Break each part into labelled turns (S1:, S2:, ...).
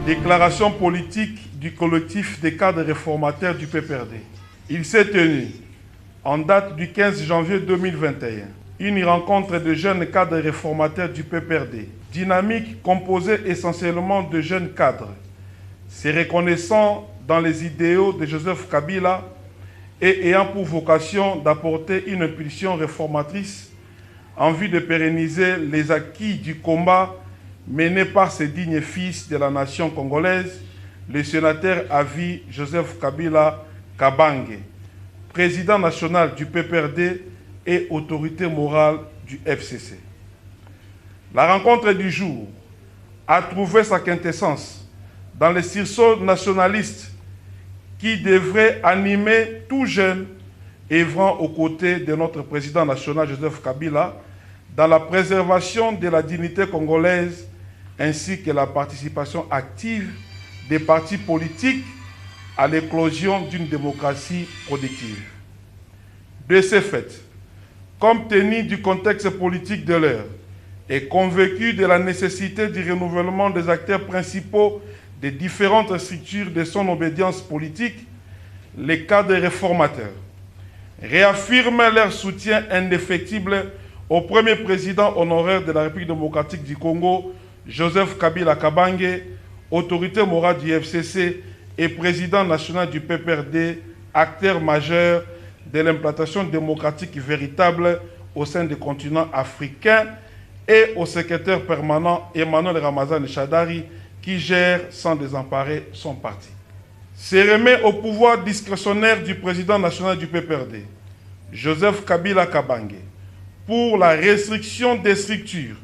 S1: Déclaration politique du collectif des cadres réformateurs du PPRD. Il s'est tenu, en date du 15 janvier 2021, une rencontre de jeunes cadres réformateurs du PPRD, dynamique composée essentiellement de jeunes cadres, se reconnaissant dans les idéaux de Joseph Kabila et ayant pour vocation d'apporter une impulsion réformatrice en vue de pérenniser les acquis du combat mené par ces dignes fils de la nation congolaise, le sénateur à vie Joseph Kabila Kabange, président national du PPRD et autorité morale du FCC. La rencontre du jour a trouvé sa quintessence dans les sursaut nationalistes qui devraient animer tout jeune œuvrant aux côtés de notre président national Joseph Kabila dans la préservation de la dignité congolaise ainsi que la participation active des partis politiques à l'éclosion d'une démocratie productive. De ce fait, compte tenu du contexte politique de l'heure et convaincu de la nécessité du renouvellement des acteurs principaux des différentes structures de son obédience politique, les cadres réformateurs réaffirment leur soutien indéfectible au premier président honoraire de la République démocratique du Congo, Joseph Kabila Kabange, autorité morale du FCC et président national du PPRD, acteur majeur de l'implantation démocratique véritable au sein du continent africain, et au secrétaire permanent Emmanuel Ramazani Shadari, qui gère sans désemparer son parti. Se remet au pouvoir discrétionnaire du président national du PPRD, Joseph Kabila Kabange, pour la restriction des structures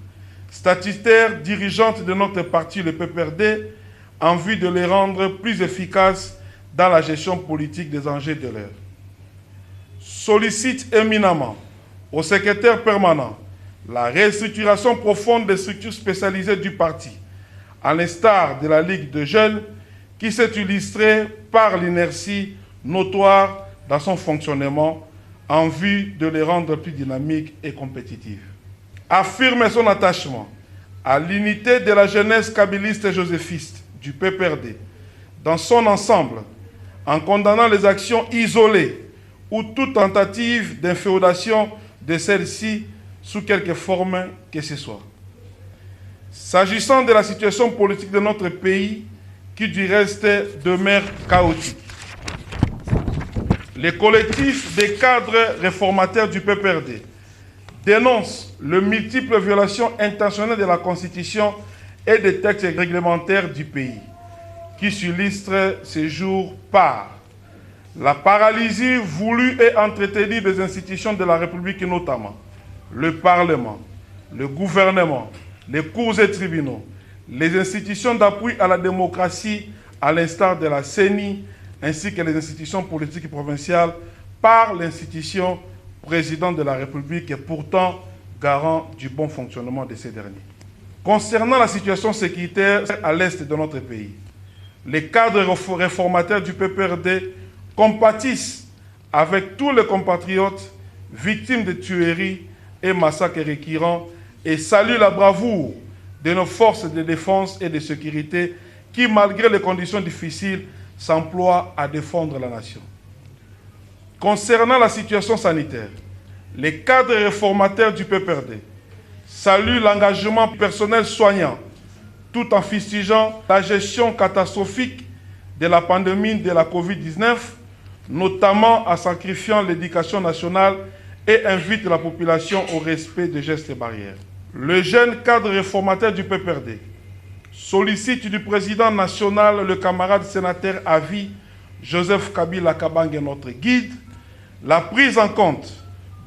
S1: statutaires dirigeantes de notre parti, le PPRD, en vue de les rendre plus efficaces dans la gestion politique des enjeux de l'heure. Sollicite éminemment au secrétaire permanent la restructuration profonde des structures spécialisées du parti, à l'instar de la Ligue de jeunes, qui s'est illustrée par l'inertie notoire dans son fonctionnement en vue de les rendre plus dynamiques et compétitives. Affirme son attachement à l'unité de la jeunesse kabiliste et joséphiste du PPRD dans son ensemble, en condamnant les actions isolées ou toute tentative d'inféodation de celle-ci sous quelque forme que ce soit. S'agissant de la situation politique de notre pays, qui du reste demeure chaotique, les collectifs des cadres réformateurs du PPRD dénoncent les multiples violations intentionnelles de la Constitution et des textes réglementaires du pays, qui s'illustrent ces jours par la paralysie voulue et entretenue des institutions de la République, notamment le Parlement, le gouvernement, les cours et tribunaux, les institutions d'appui à la démocratie, à l'instar de la CENI, ainsi que les institutions politiques provinciales, par l'institution président de la République et pourtant garant du bon fonctionnement de ces derniers. Concernant la situation sécuritaire à l'est de notre pays, les cadres réformateurs du PPRD compatissent avec tous les compatriotes victimes de tueries et massacres récurrents et saluent la bravoure de nos forces de défense et de sécurité qui, malgré les conditions difficiles, s'emploient à défendre la nation. Concernant la situation sanitaire, les cadres réformateurs du PPRD saluent l'engagement personnel soignant tout en fustigeant la gestion catastrophique de la pandémie de la Covid-19, notamment en sacrifiant l'éducation nationale, et invitent la population au respect des gestes barrières. Le jeune cadre réformateur du PPRD sollicite du président national, le camarade sénateur à vie, Joseph Kabila Kabange, notre guide, la prise en compte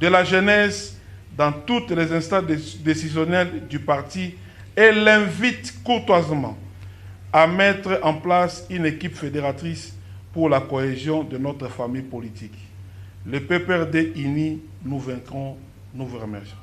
S1: de la jeunesse dans toutes les instances décisionnelles du parti et l'invite courtoisement à mettre en place une équipe fédératrice pour la cohésion de notre famille politique. Le PPRD uni, nous vaincrons, nous vous remercions.